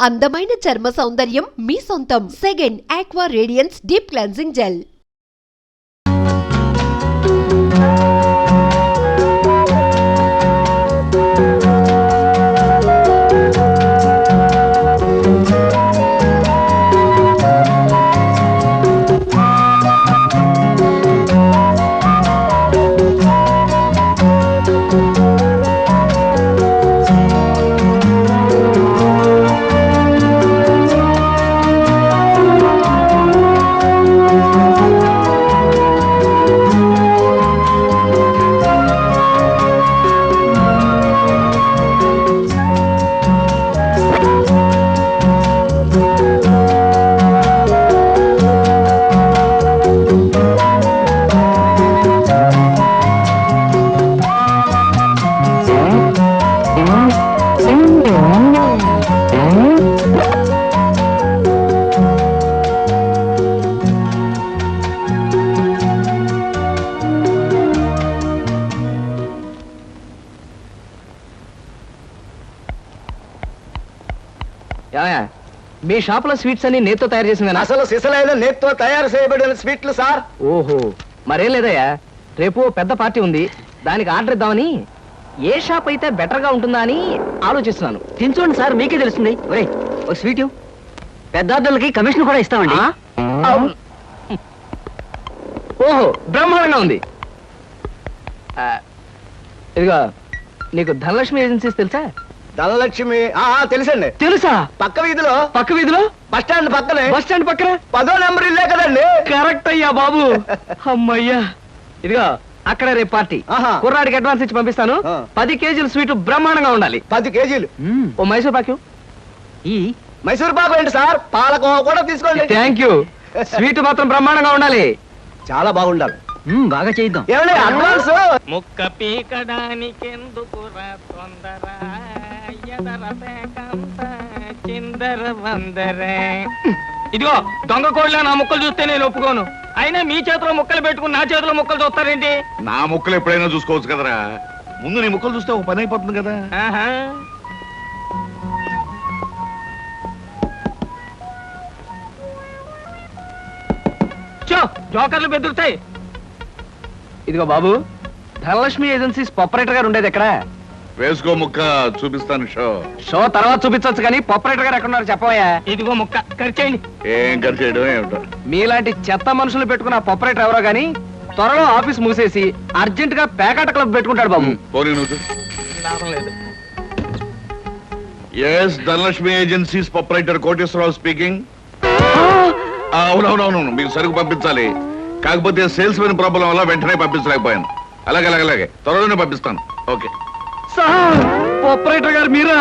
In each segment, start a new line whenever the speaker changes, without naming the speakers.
అందమైన చర్మ సౌందర్యం మీ సొంతం. Second aqua radiance deep cleansing gel.
మీ షాప్ లో స్వీట్స్ అన్ని నేతో తయారు చేసింది.
అసలు సిసలైన నేతో తయారు చేయబడిన స్వీట్లు సార్.
ఓహో, మరేం లేదయ్యా, రేపు పెద్ద పార్టీ ఉంది, దానికి ఆర్డర్ ఇద్దామని. ఏ షాప్ అయితే బెటర్ గా ఉంటుందా అని ఆలోచిస్తున్నాను. తినచూడండి సార్, మీకే తెలుస్తుంది. ఒరే, ఒక స్వీట్ పెద్ద ఆర్డర్లకి కమిషన్ కూడా ఇస్తామండి. ఓహో, బ్రహ్మాండంగా ఉంది. ఇదిగో, నీకు ధనలక్ష్మి ఏజెన్సీస్ తెలుసా?
ధనలక్ష్మి తెలుసండి.
తెలుసా?
పక్క వీధిలో బస్ స్టాండ్ పక్కన 10వ నెంబర్ ఇల్లే కదండి.
కరెక్ట్ అయ్యా బాబు. అమ్మయ్యా, ఇదిగో అక్కడ రేపు పార్టీ. కుర్రాడికి అడ్వాన్స్ ఇచ్చి పంపిస్తాను. 10 కేజీలు స్వీట్ బ్రహ్మాండంగా ఉండాలి.
10 కేజీలు.
ఓ మైసూర్ పాకు.
ఈ మైసూర్ పాకు ఏంటి సార్? పాలకోవా కూడా తీసుకోండి.
Thank you. స్వీట్ మాత్రం బ్రహ్మాండంగా ఉండాలి.
చాలా బాగుండాలి.
బాగా చేద్దాం.
ఏమండి అడ్వాన్స్?
ముక్క పీకడానికెందుకురా తొందర, చిందర వందరే. ఇదిగో, దొంగ కోళ్ళ నా ముక్కలు చూస్తే నేను ఒప్పుకోను. అయినా మీ చేతిలో ముక్కలు పెట్టుకుని నా చేతిలో ముక్కలు చూస్తారేంటి?
నా ముక్కలు ఎప్పుడైనా చూసుకోవచ్చు కదరా. ముందు నీ ముక్కలు చూస్తే ఒక పని అయిపోతుంది కదా.
జోకర్లు బెదురుతాయి.
ఇదిగో బాబు, ధనలక్ష్మి ఏజెన్సీస్ ఆపరేటర్ గారు ఉండేది ఎక్కడ?
వేసుకో ముక్క, చూపిస్తాను.
షో తర్వాత చూపించవచ్చు కానీ ఆపరేటర్ గారు ఎక్కడున్నారు చెప్పవయ్యా.
ఇదిగో ముక్క ఖర్చేయండి.
ఏం ఖర్చు చేయడం ఏమిటో.
మీలాంటి చెత్త మనుషులు పెట్టుకున్న ఆపరేటర్ ఎవరో గానీ త్వరలో ఆఫీస్ మూసేసి అర్జెంట్ గా పేకాట క్లబ్ పెట్టుకుంటాడు బాబు.
పోనీ నువ్వు.
లాభం లేదు.
Yes, Dhanalakshmi agencies operator Koteswararao speaking. అవునవునవును, మీకు సరుకు పంపించాలి. కాకపోతే సేల్స్ మెన్ ప్రాబ్లం వల్ల వెంటనే పంపించలేకపోయాను. అలాగే త్వరలోనే పంపిస్తాను. Okay
sir. ఆపరేటర్ గారు మీరా?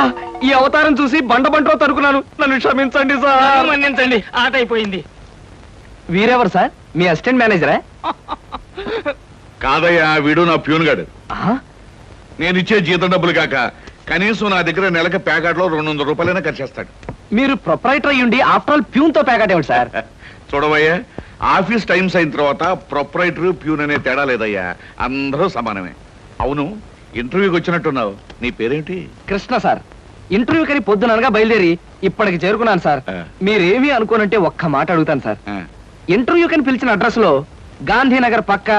ఈ అవతారం చూసి బండలో తరుకున్నాను, నన్ను క్షమించండి సార్.
మన్నించండి, ఆట అయిపోయింది.
వీరెవరు సార్? మీ అసిస్టెంట్ మేనేజరా?
కాదయ్యా, వీడు నా ప్యూన్ గాడు. నేను ఇచ్చే జీతం డబ్బులు కాక కనీసం నా దగ్గర నెలకి ప్యాకెట్లో 200 రూపాయలైనా ఖర్చు చేస్తాడు.
మీరు ప్రొపరైటర్ అయ్యుండి ఆఫ్టర్ ఆల్ ప్యూన్ తో ప్యాకెట్ ఏమిటి సార్?
చూడవయ్యా, ఆఫీస్ టైమ్స్ అయిన తర్వాత ప్రొపరైటర్ ప్యూన్ అనే తేడా లేదయ్యా, అందరూ సమానమే. అవును, ఇంటర్వ్యూకి వచ్చినట్టున్నావు. నీ పేరేంటి?
కృష్ణ సార్. ఇంటర్వ్యూ కని పొద్దుననగా బయలుదేరి ఇప్పటికి చేరుకున్నాను సార్. మీరేమీ అనుకోనంటే ఒక్క మాట అడుగుతాను సార్. ఇంటర్వ్యూ కని పిలిచిన అడ్రస్ లో గాంధీనగర్ పక్క,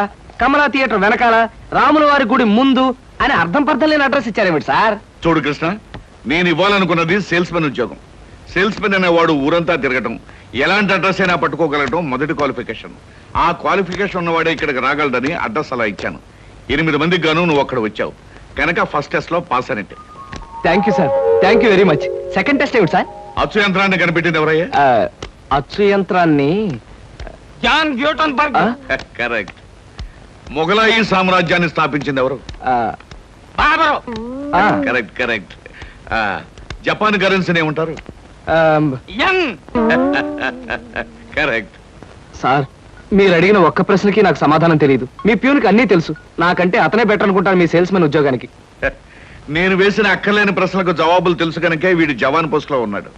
కమలా థియేటర్ వెనకాల, రాముల వారి గుడి ముందు అని అర్థం పర్థం లేని అడ్రస్ ఇచ్చారేమిటి సార్?
చూడు కృష్ణ, నేను ఇవ్వాలనుకున్నది సేల్స్ మెన్ ఉద్యోగం. సేల్స్ మెన్ అనేవాడు ఊరంతా తిరగటం, ఎలాంటి అడ్రస్ అయినా పట్టుకోగలగటం మొదటి క్వాలిఫికేషన్. ఆ క్వాలిఫికేషన్ ఉన్నవాడే ఇక్కడికి రాగలడని అడ్రస్ అలా ఇచ్చాను. 8 మందికి గాను నువ్వు అక్కడ వచ్చావు కనుక ఫస్ట్ టెస్ట్ లో పాస్ అనేట్టు.
Thank you sir, thank you very much. Second test ఏమిటి సార్?
అచ్చు యంత్రాన్ని కనిపెట్టింది ఎవరయ్యా?
అచ్చు యంత్రాన్ని
జాన్ గ్యూటన్బర్గ్.
కరెక్ట్. మొఘలాయి సామ్రాజ్యాన్ని స్థాపించింది ఎవరు?
బాబరు.
కరెక్ట్. జపాన్ కరెన్సీని ఏమంటారు?
యంగ్.
కరెక్ట్.
సార్, మీరు అడిగిన ఒక్క ప్రశ్నకి నాకు సమాధానం తెలియదు. మీ ప్యూన్కి అన్నీ తెలుసు. నాకంటే అతనే బెటర్ అనుకుంటాను మీ సేల్స్ మెన్ ఉద్యోగానికి.
నేను వేసిన అక్కర్లేని ప్రశ్నలకు జవాబులు తెలుసు కనుకే వీడు జవాన్ పోస్ట్ లో ఉన్నాడు.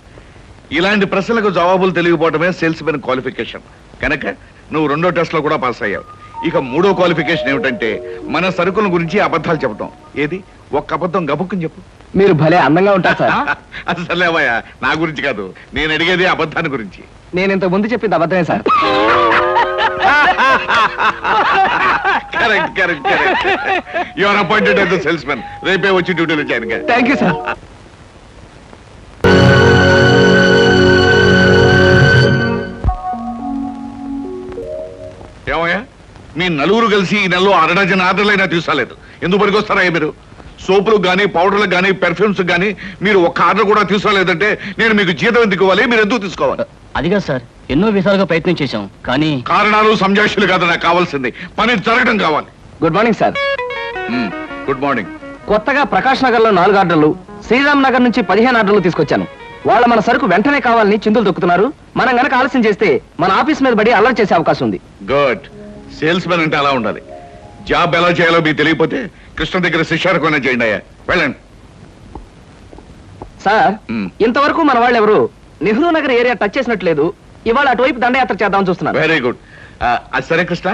ఇలాంటి ప్రశ్నలకు జవాబులు తెలియకపోవడమే సేల్స్ మెన్ క్వాలిఫికేషన్. కనుక నువ్వు 2వ టెస్ట్ లో కూడా పాస్ అయ్యావు. ఇక 3వ క్వాలిఫికేషన్ ఏమిటంటే మన సరుకుల గురించి అబద్ధాలు చెప్పడం. ఏది? ఒక్క అబద్ధం గబుక్కుని చెప్పు.
మీరు భలే అందంగా ఉంటారు సార్.
అసలేవయ్యా నా గురించి కాదు, నేను అడిగేది అబద్ధాన్ని గురించి.
నేను ఇంతకు ముందు చెప్పింది అబద్ధమే sir.
Correct correct correct. You are appointed as the salesmen. రేపే వచ్చి డ్యూటీలో జాయిన్ గా.
Thank you sir.
ఏమయ్యా, మీ నలుగురు కలిసి ఈ నెలలో 6 డజన్ ఆర్డర్లైనా తీసుకోలేదు. ఎందుకు పనికొస్తారా మీరు? సోపులకు కానీ పౌడర్లకు కానీ పెర్ఫ్యూమ్స్ కానీ మీరు ఒక్క ఆర్డర్ కూడా తీసుకోలేదంటే నేను మీకు జీతం ఎందుకు ఇవ్వాలి? మీరు ఎందుకు తీసుకోవాలి?
అదిగా సార్, ఎన్నో విధాలుగా ప్రయత్నం చేశాం కానీ
కారణాలు సంజాషులు కాదు నాకు కావాల్సింది, పని జరగడం కావాలి.
Good morning sir.
Good morning.
కొత్తగా ప్రకాష్ నగర్ లో 4 ఆర్డర్లు, శ్రీరామ్ నగర్ నుంచి 15 ఆర్డర్లు తీసుకొచ్చాను. వాళ్ళ మన సరుకు వెంటనే కావాలని చిందులు దొక్కుతున్నారు. మనం గనక ఆలస్యం చేస్తే మన ఆఫీస్ మీద పడి అల్లరి చేసే అవకాశం ఉంది.
గుడ్. సేల్స్ మెన్ అంటే అలా ఉండాలి. జాబ్ ఎలా చేయాలో మీకు తెలియకపోతే కృష్ణ దగ్గర శిష్యారకమైనా చేయండి అయ్యా. వెళ్ళండి.
సార్,
మ్మ్.
ఇంతవరకు మన వాళ్ళు ఎవరు నెహ్రూ నగర్ ఏరియా టచ్ చేసినట్లేదు. ఇవాళ అటువైపు దండయాత్ర చేద్దామని చూస్తున్నారు.
Very good. అది సరే కృష్ణ,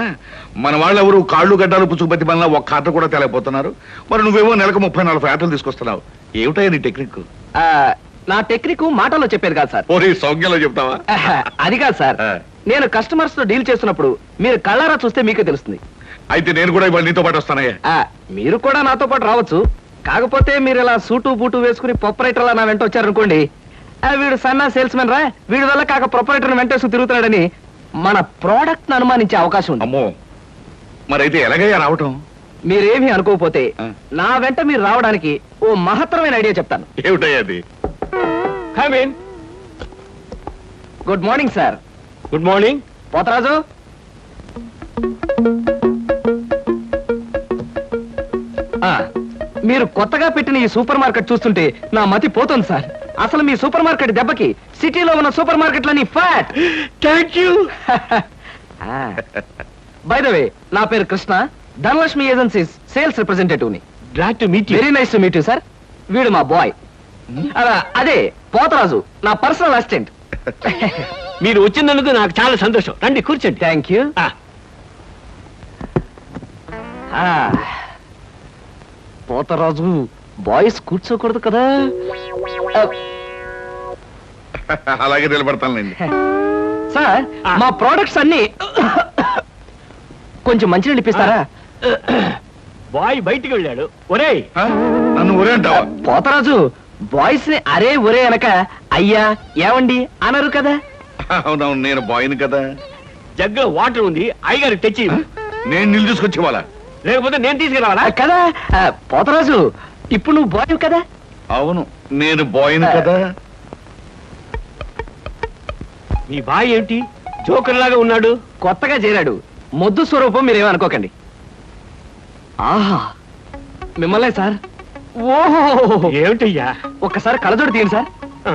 మన వాళ్ళు ఎవరు కాళ్ళు గడ్డాలు పుచ్చుకుపతి వల్ల ఒక్క ఆట కూడా తేలేకపోతున్నారు. మరి నువ్వేమో నెలకు 30-40 ఆటలు తీసుకొస్తున్నావు. ఏమిటయ్యా నీ టెక్నిక్?
ఆ, నా టెక్నిక్ మాటల్లో చెప్పేది కాదు సార్.
పోనీ సౌజ్ఞలో చెప్తావా?
అది కాదు సార్.
ఆ.
నేను కస్టమర్స్ తో డీల్ చేస్తున్నప్పుడు మీరు కళ్ళారా చూస్తే మీకే తెలుస్తుంది.
అయితే నేను కూడా ఇవాళ నీతో పాటు వస్తానయ్యా.
మీరు కూడా నాతో పాటు రావచ్చు. కాకపోతే మీరు ఇలా సూటు బూటు వేసుకుని ప్రొపరేటర్లా నా వెంట వచ్చారనుకోండి, వీడు సన్నా సేల్స్ మెన్ రా, వీడి వల్ల కాక ప్రొపరేటర్ వెంటేసుకు తిరుగుతున్నాడని మన ప్రోడక్ట్ ను అనుమానించే అవకాశం ఉంది.
అమ్మో, మరైతే ఎలాగయ్యా రావటం?
మీరేమీ అనుకోకపోతే
ఆ.
నా వెంట మీరు రావడానికి ఓ మహత్తరమైన ఐడియా చెప్తాను.
ఏమిటయ్యా అది?
Come in.
Good morning sir.
Good morning.
Potharaju, మీరు కొత్తగా పెట్టిన ఈ సూపర్ మార్కెట్ చూస్తుంటే నా మతి పోతుంది సార్. అసలు మీ సూపర్ మార్కెట్ దెబ్బకి సిటీలో ఉన్న సూపర్ మార్కెట్లని ఫ్యాట్.
Thank you.
By the way, నా పేరు Krishna, Dhanalakshmi agencies sales representative ని.
Glad to meet you.
Very nice to meet you sir. వీడు మా బాయ్. అదే పోతరాజు, నా పర్సనల్ అసిస్టెంట్.
మీరు వచ్చినందుకు నాకు చాలా సంతోషం. రండి కూర్చోండి.
Thank you. పోతరాజు, బాయ్స్ కూర్చోకూడదు కదా.
అలాగే నిలబడతానులేండి.
సార్, మా ప్రోడక్ట్స్ అన్ని కొంచెం మంచినీళ్ళు ఇప్పిస్తారా?
బాయ్ బయటికి వెళ్ళాడు. ఒరేయ్,
ఆ? నన్ను ఊరే అంటావా?
పోతరాజు, బాయ్స్ ని అరే ఒరే అనక అయ్యా ఏమండి అనరు కదా.
అవునవును, నేను బాయ్ని కదా.
జగ్గులో వాటర్ ఉంది, అయ్యగారికి తెచ్చి.
నేను నీళ్ళు తీసుకొచ్చి వాళ్ళ.
లేకపోతే నేను తీసుకురావాలా?
కదా పోతరాజు, ఇప్పుడు నువ్వు బాయ్ కదా.
అవును, నేను బాయ్ని కదా.
మీ బాయ్ ఏంటి జోకర్ లాగా ఉన్నాడు?
కొత్తగా చేరాడు, మొద్దు స్వరూపం, మీరేమనుకోకండి. ఆహా, మిమ్మల్నే సార్. ఓహో,
ఏమిటయ్యా?
ఒక్కసారి కళ్ళజోడు తీయండి సార్.
ఆ,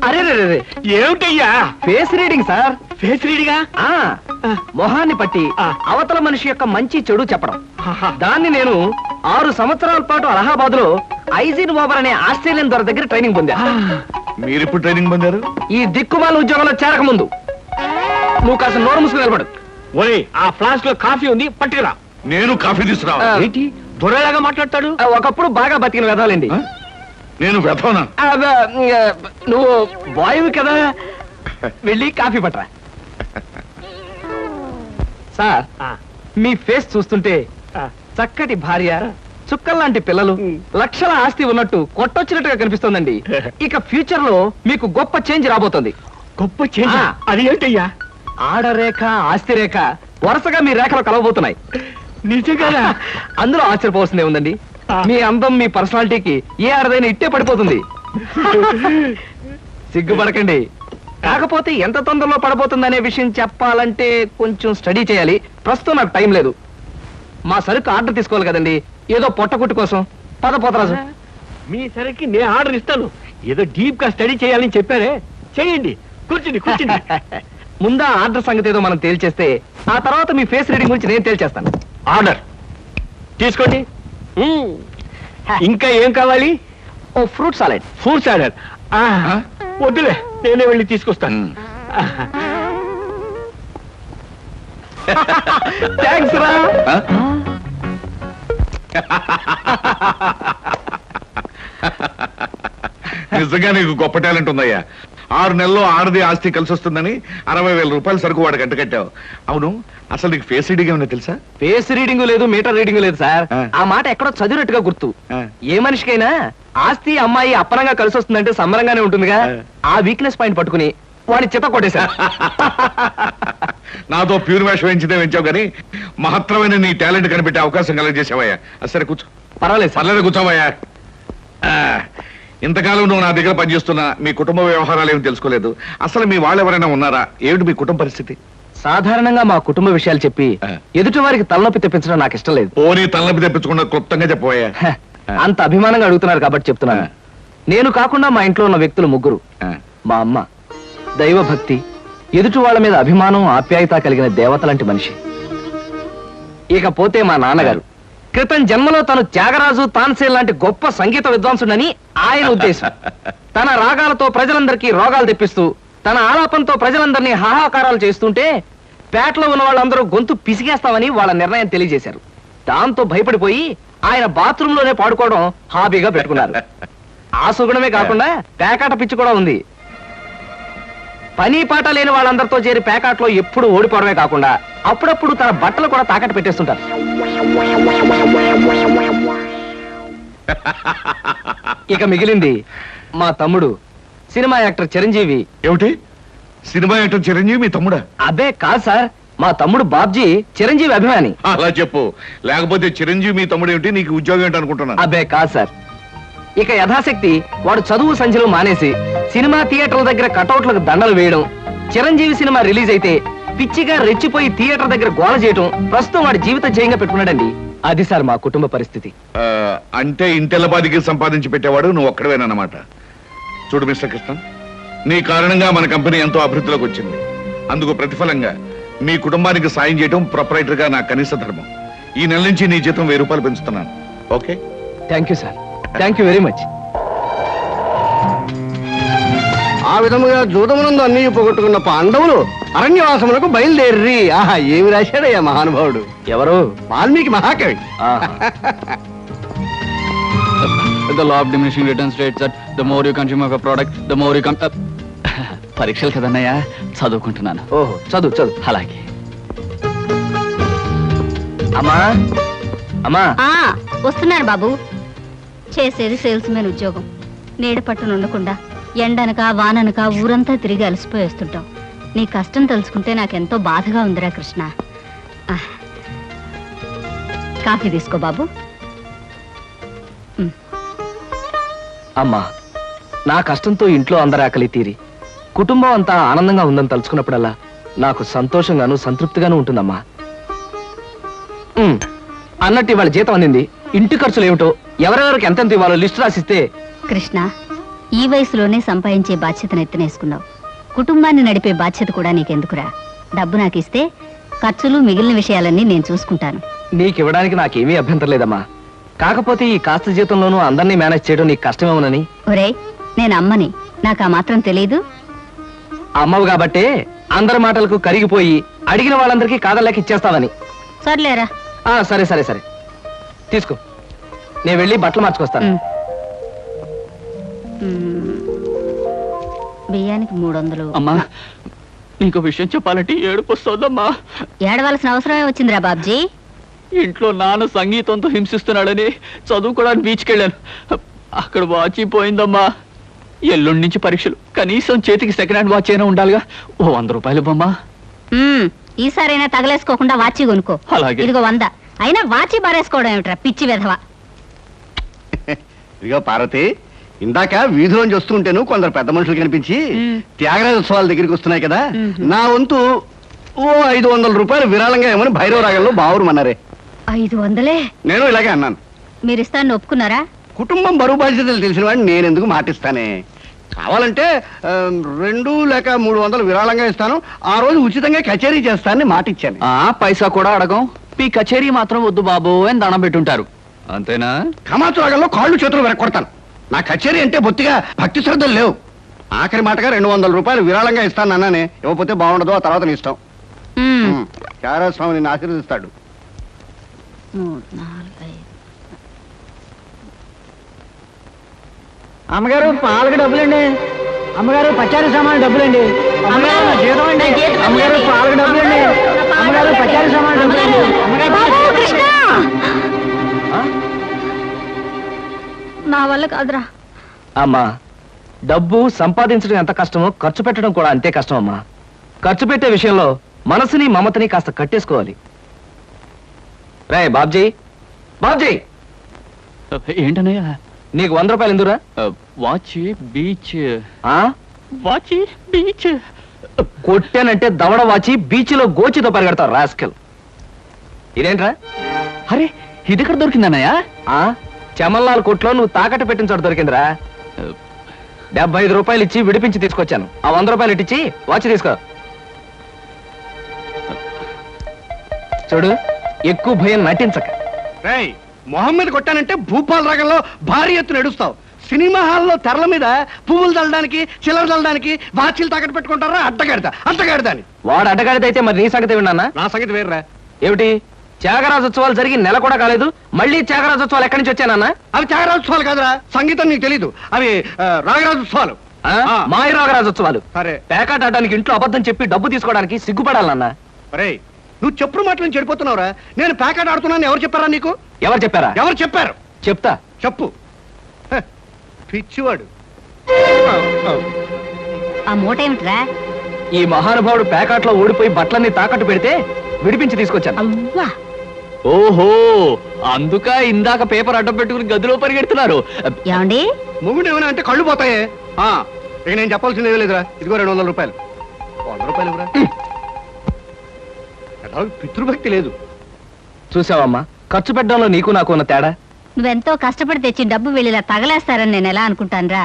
అరే రే,
ఏమిటయ్యా?
Face reading sir.
ఫేస్ రీడిగా?
ఆ మొహాన్ని పట్టి
ఆ.
అవతల మనిషి యొక్క మంచి చెడు చెప్పడం. దాన్ని నేను 6 సంవత్సరాల పాటు అలహాబాద్ లో ఐజిన్ ఓవర్ అనే ఆస్ట్రేలియన్ దొర దగ్గర ట్రైనింగ్ పొందా.
మీరు ఇప్పుడు ట్రైనింగ్ పొందారు?
ఈ దిక్కుమాల ఉద్యోగంలో చేరక ముందు. నువ్వు కాస్త నోరు మూసుకుని నిలబడు.
ఒరేయ్, ఆ ఫ్లాస్క్ లో కాఫీ ఉంది, పట్టుకురా.
నేను కాఫీ తీసుకురావా?
ఆ.
ఏంటి దొరలాగా మాట్లాడతాడు?
ఒకప్పుడు బాగా బతికిన వెదాలండి.
ఆ? నేను వెతవనా?
నువ్వు బాయ్ కదా, వెళ్ళి కాఫీ పట్టరా. సార్,
ఆ,
మీ ఫేస్ చూస్తుంటే
ఆ.
చక్కటి భార్య, చుక్కల్లాంటి పిల్లలు, లక్షల ఆస్తి ఉన్నట్టు కొట్టొచ్చినట్టుగా కనిపిస్తోందండి. ఇక ఫ్యూచర్ లో మీకు గొప్ప చేంజ్ రాబోతోంది.
గొప్ప చేంజ్.
ఆ.
అది ఏంటయ్యా?
ఆడరేఖ, ఆస్తి రేఖ వరుసగా మీ రేఖలో కలవబోతున్నాయి.
నిజంగా?
అందులో ఆశ్చర్యపోవాల్సిందే ఉందండి.
ఆ.
మీ అందం, మీ పర్సనాలిటీకి ఏ ఆడదైనా ఇట్టే పడిపోతుంది. సిగ్గుపడకండి. కాకపోతే ఎంత తొందరలో పడబోతుందనే విషయం చెప్పాలంటే కొంచెం స్టడీ చేయాలి. ప్రస్తుతం నాకు టైం లేదు. మా సరుకు ఆర్డర్ తీసుకోవాలి కదండి, ఏదో పొట్టకుట్టు కోసం. పద పోతరాజు.
మీ సరికి నేను ఆర్డర్ ఇస్తాను. ఏదో డీప్ గా స్టడీ చేయాలని చెప్పారే, చేయండి. కూర్చుని కూర్చుని.
ముందా ఆర్డర్ సంగతి ఏదో మనం తేల్చేస్తే ఆ తర్వాత మీ ఫేస్ రీడింగ్ గురించి నేను తేల్చేస్తాను.
ఆర్డర్ తీసుకోండి. ఇంకా ఏం కావాలి?
ఓ ఫ్రూట్ సాలెడ్.
Fruits order. వద్దులే, నేనే వెళ్ళి తీసుకొస్తాను.
థ్యాంక్స్ రా.
ఆ? నిజంగా నీకు గొప్ప టాలెంట్ ఉందయ్యా. 6 నెలల్లో ఆడది ఆస్తి కలిసి వస్తుందని 60,000 రూపాయలు సరుకు వాడికి అంటకట్టావు. అవును, అసలు నీకు ఫేస్ రీడింగ్ ఏమన్నా తెలుసా?
ఫేస్ రీడింగ్ లేదు, మీటర్ రీడింగ్ లేదు సార్.
ఆ.
ఆ మాట ఎక్కడో చదివినట్టుగా గుర్తు.
ఆ.
ఏ మనిషికైనా ఆస్తి అమ్మాయి అప్పనంగా కలిసి వస్తుందంటే సంబరంగానే ఉంటుందిగా.
ఆ.
ఆ వీక్నెస్ పాయింట్ పట్టుకుని వాడి చిత్త కొట్టేశా.
నాతో ప్యూర్ వేషం వేయించితే వేయించావు కానీ మహత్తరమైన నీ టాలెంట్ కనిపెట్టే అవకాశం కలగజేసావయ్యా. సరే కూర్చో.
పర్వాలేదు సార్.
పర్లేదు కూర్చోవయ్యా. ఇంతకాలం నువ్వు నా దగ్గర పనిచేస్తున్నా మీ కుటుంబ వ్యవహారాలు ఏమి తెలుసుకోలేదు. అసలు మీ వాళ్ళు ఎవరైనా ఉన్నారా? ఏమిటి మీ కుటుంబ పరిస్థితి?
సాధారణంగా మా కుటుంబ విషయాలు చెప్పి
ఆ.
ఎదుటి వారికి తలనొప్పి తెప్పించడం నాకు ఇష్టం లేదు.
పోనీ తలనొప్పి తెప్పించకుండా క్లుప్తంగా చెప్పబోయా.
హ, అంత అభిమానంగా అడుగుతున్నారు కాబట్టి చెప్తున్నాను.
ఆ.
నేను కాకుండా మా ఇంట్లో ఉన్న వ్యక్తులు 3. మా అమ్మ దైవభక్తి, ఎదుటి వాళ్ళ మీద అభిమానం ఆప్యాయత కలిగిన దేవత లాంటి మనిషి. ఇకపోతే మా నాన్నగారు క్రితం జన్మలో తను త్యాగరాజు తాన్సేన్ లాంటి గొప్ప సంగీత విద్వాంసుడని ఆయన ఉద్దేశం. తన రాగాలతో ప్రజలందరికీ రోగాలు తెప్పిస్తూ తన ఆలాపంతో ప్రజలందరినీ హాహాకారాలు చేస్తుంటే పేటలో ఉన్న వాళ్ళందరూ గొంతు పిసిగేస్తామని వాళ్ళ నిర్ణయం తెలియజేశారు. దాంతో భయపడిపోయి ఆయన బాత్రూమ్ లోనే పాడుకోవడం హాబీగా పెట్టుకున్నారు. ఆ సుగుణమే కాకుండా పేకాట పిచ్చి కూడా ఉంది. పని పాట లేని వాళ్ళందరితో చేరి పేకాట్లో ఎప్పుడు ఓడిపోవడమే కాకుండా అప్పుడప్పుడు తన బట్టలు కూడా తాకట్టు పెట్టేస్తుంటారు. ఇక మిగిలింది మా తమ్ముడు సినిమా యాక్టర్ చిరంజీవి.
ఏమిటి, సినిమా యాక్టర్ చిరంజీవి మీ తమ్ముడా?
అబ్బే కాదు సార్, మా తమ్ముడు బాబ్జీ చిరంజీవి అభిమాని.
అలా చెప్పు, లేకపోతే చిరంజీవి మీ తమ్ముడు ఏమిటి, నీకు ఉద్యోగం ఏంటి అనుకుంటున్నాను.
అబ్బే కాదు సార్, ఇక యథాశక్తి వాడు చదువు సంధ్యలు మానేసి సినిమా థియేటర్ల దగ్గర కటౌట్లకు దండలు వేయడం, చిరంజీవి సినిమా రిలీజ్ అయితే పిచ్చిగా రెచ్చిపోయి థియేటర్ దగ్గర గోల చేయడం ప్రస్తుతం వాడి జీవిత జయంగా పెట్టుకున్నాడండి. అది సార్ మా కుటుంబ పరిస్థితి.
అంటే ఇంటెల్లబాదికి సంపాదించి పెట్టేవాడు నువ్వు ఒక్కడవేనన్నమాట. చూడు మిస్టర్ కృష్ణ, నీ కారణంగా మన కంపెనీ ఎంతో అభివృద్ధిలోకి వచ్చింది. అందుకు ప్రతిఫలంగా మీ కుటుంబానికి సాయం చేయడం ప్రొపరైటర్ గా నా కనీస ధర్మం. ఈ నెల నుంచి నీ జీతం 1000 రూపాయలు పెంచుతున్నాను. Okay?
Thank you sir, thank you very much.
ఆ విధముగా జూదమునందు అన్ని పోగొట్టుకున్న పాండవులు అరణ్యవాసములకు బయలుదేరి. ఆహా, ఏమి రాశాడయ్యా మహానుభావుడు.
ఎవరు?
వాల్మీకి మహాకవి.
The law of diminishing returns states that the more you consume of a product, the more you పరీక్షలు కదన్నయ్యా, చదువుకుంటున్నాను.
ఓహో, చదువు చదువు.
అలాగే.
అమ్మా అమ్మా,
వస్తున్నాను బాబు. చేసేది సేల్స్ మెన్ ఉద్యోగం. నీడ పట్టున ఉండకుండా ఎండనక వాననక ఊరంతా తిరిగి అలసిపోయి వస్తుంటాం. నీ కష్టం తలుచుకుంటే నాకెంతో బాధగా ఉందిరా కృష్ణ. కాఫీ తీసుకో బాబు.
అమ్మా, నా కష్టంతో ఇంట్లో అందరి ఆకలి తీరి కుటుంబం అంతా ఆనందంగా ఉందని తలుచుకున్నప్పుడల్లా నాకు సంతోషంగాను సంతృప్తిగాను ఉంటుందమ్మా. అన్నట్టు ఇవాళ జీతం అందింది. ఇంటి ఖర్చులు ఏమిటో, ఎవరెవరికి ఎంతెంత ఇవ్వాలో లిస్టు రాసిస్తే.
కృష్ణ, ఈ వయసులోనే సంపాదించే బాధ్యతను ఎత్తినేసుకున్నావు. కుటుంబాన్ని నడిపే బాధ్యత కూడా నీకెందుకురా? డబ్బు నాకు ఇస్తే ఖర్చులు మిగిలిన విషయాలన్నీ నేను చూసుకుంటాను.
నీకివ్వడానికి నాకేమీ అభ్యంతరం లేదమ్మా. కాకపోతే ఈ కాస్త జీతంలోనూ అందరినీ మేనేజ్ చేయడం నీకు కష్టమేమోనని.
ఒరేయ్, నేను అమ్మని, నాకు ఆ మాత్రం తెలీదు.
అమ్మవు కాబట్టే అందరి మాటలకు కరిగిపోయి అడిగిన వాళ్ళందరికీ కాదలేక ఇచ్చేస్తావని.
సర్లేరా.
సరే సరే సరే, తీసుకో. నేను వెళ్ళి బట్టలు మార్చుకొస్తాను.
బియ్యానికి 300.
అమ్మా, నీకు విషయం చెప్పాలంటే ఏడుపు వస్తుందమ్మా.
ఏడవలసిన అవసరమే వచ్చిందిరా బాబ్జీ.
ఇంట్లో నాన్న సంగీతంతో హింసిస్తున్నాడని చదువుకోవడానికి బీచ్కి వెళ్ళాను. అక్కడ వాచ్ పోయిందమ్మా. ఎల్లుండి నుంచి పరీక్షలు. కనీసం చేతికి సెకండ్ హ్యాండ్ వాచ్ అయినా ఉండాలిగా. ఓ 100 రూపాయలు బొమ్మా.
ఈసారైనా తగలేసుకోకుండా వాచి కొనుక్కో.
అలాగే.
ఇదిగో 100. అయినా వాచి బారేసుకోవడం ఏమిట్రా పిచ్చి వెధవ.
ఇదిగో పార్వతి, ఇందాక వీధిలోంచి వస్తుంటేను కొందరు పెద్ద మనుషులు కనిపించి త్యాగరాజోత్సవాల దగ్గరికి వస్తున్నాయి కదా, నా వంతు ఓ 500 రూపాయలు విరాళంగా ఏమని భైరవ రాగంలో బావురమన్నారే.
500?
నేను ఇలాగే అన్నాను.
మీరిస్తాను ఒప్పుకున్నారా?
కుటుంబం బరువు బాధ్యతలు తెలిసిన వాడిని నేను ఎందుకు మాటిస్తానే. కావాలంటే 2 లేక 300 విరాళంగా ఇస్తాను. ఆ రోజు ఉచితంగా కచేరీ చేస్తానని మాటిచ్చాను.
పైసా కూడా అడగం. మీ కచేరీ మాత్రం వద్దు బాబు అని దండం పెట్టుంటారు. అంతేనా?
కమాతు రాగంలో కాళ్ళు చేతులు వెరక్కొడతాను. నా కచేరీ అంటే బొత్తిగా భక్తి శ్రద్ధలు లేవు. ఆఖరి మాటగా 200 రూపాయలు విరాళంగా ఇస్తాను అన్నానే. ఇవ్వకపోతే బాగుండదు, ఆ తర్వాత నీ ఇష్టం. చారాస్వామి నిన్ను ఆశీర్వదిస్తాడు.
3, 4, 5.
అమ్మగారు పాలకు డబ్బులండి. అమ్మగారు పచారీ సామాన్ డబ్బులండి. అమ్మగారు నా జీతం అండి. అమ్మగారు పాలకు డబ్బులండి. అమ్మగారు పచారీ సామాన్ డబ్బులండి.
నా వల్ల కాదురా.
అమ్మా, డబ్బు సంపాదించడం ఎంత కష్టమో ఖర్చు పెట్టడం కూడా అంతే కష్టం అమ్మా. ఖర్చు పెట్టే విషయంలో మనసుని మమతని కాస్త కట్టేసుకోవాలి. రే బాబ్జీ, బాబ్జీ,
ఏంటన్నయ్య?
నీకు 100 రూపాయలు ఎందురా?
Watch beach.
ఆ?
Watch beach.
కొట్టానంటే దవడ వాచి బీచ్లో గోచితో పరిగెడతావు రాస్కెల్. ఇదేంట్రా?
అరే ఇది ఎక్కడ దొరికిందన్నయ్య?
ఆ చమల్లాల్ కొట్లో నువ్వు తాకట్టు పెట్టిన చోట దొరికిందిరా. 75 రూపాయలు ఇచ్చి విడిపించి తీసుకొచ్చాను. ఆ 100 రూపాయలు ఇచ్చి వాచ్ తీసుకో. చూడు, ఎక్కువ భయం నటించక.
రేయ్, మొహం మీద కొట్టానంటే భూపాల్ రాగంలో భారీ ఎత్తున ఎడుస్తావు. సినిమా హాల్లో తెరల మీద పువ్వులు చల్లడానికి, చిల్లర చల్లడానికి వాచీలు తాకట్టు పెట్టుకుంటారా? అడ్డగాడిద అని.
వాడు అడ్డగాడిదైతే మరి నీ సంగతి విన్నానా?
నా సంగతి వేర్రా.
ఏమిటి, త్యాగరాజోత్సవాలు జరిగి నెల కూడా కాలేదు, మళ్ళీ త్యాగరాజోత్సవాలు ఎక్కడి నుంచి వచ్చానన్నా?
అవి త్యాగరాజోత్సవాలు కాదురా, సంగీతం నీకు తెలీదు. అవి రాగరాజోత్సవాలు.
మాయ రాగరాజోత్సవాలు.
సరే,
పేకాట ఆడడానికి ఇంట్లో అబద్ధం చెప్పి డబ్బు తీసుకోవడానికి సిగ్గుపడాలన్నా.
రేయ్, నువ్వు చెప్పుడు మాటలు నుంచి చెడిపోతున్నావురా. నేను ప్యాకెట్ ఆడుతున్నాను ఎవరు చెప్పారా నీకు?
ఎవరు చెప్పారా?
ఎవరు చెప్పారు?
చెప్తా.
చెప్పు. హ, పిచ్చివాడు.
ఆ మూట ఏమిట్రా?
ఈ మహానుభావుడు పేకాట్లో ఓడిపోయి బట్టలన్నీ తాకట్టు పెడితే విడిపించి తీసుకొచ్చాను.
అవ్వా,
ఓహో, అందుక ఇందాక పేపర్ అడ్డం పెట్టుకుని గదిలో పరిగెడుతున్నారు.
ఏమండి?
మొగుడు ఏమైనా అంటే కళ్ళు పోతాయే. ఇక నేను చెప్పాల్సింది ఏమీ లేదురా. ఇదిగో 200 రూపాయలు. 100 రూపాయలు ఇవ్వరా. పితృభక్తి లేదు.
చూసావమ్మా, ఖర్చు పెట్టడంలో నీకు నాకు ఉన్న తేడా.
నువ్వెంతో కష్టపడి తెచ్చి డబ్బు వెళ్ళిలా తగలేస్తారని నేను ఎలా అనుకుంటానురా?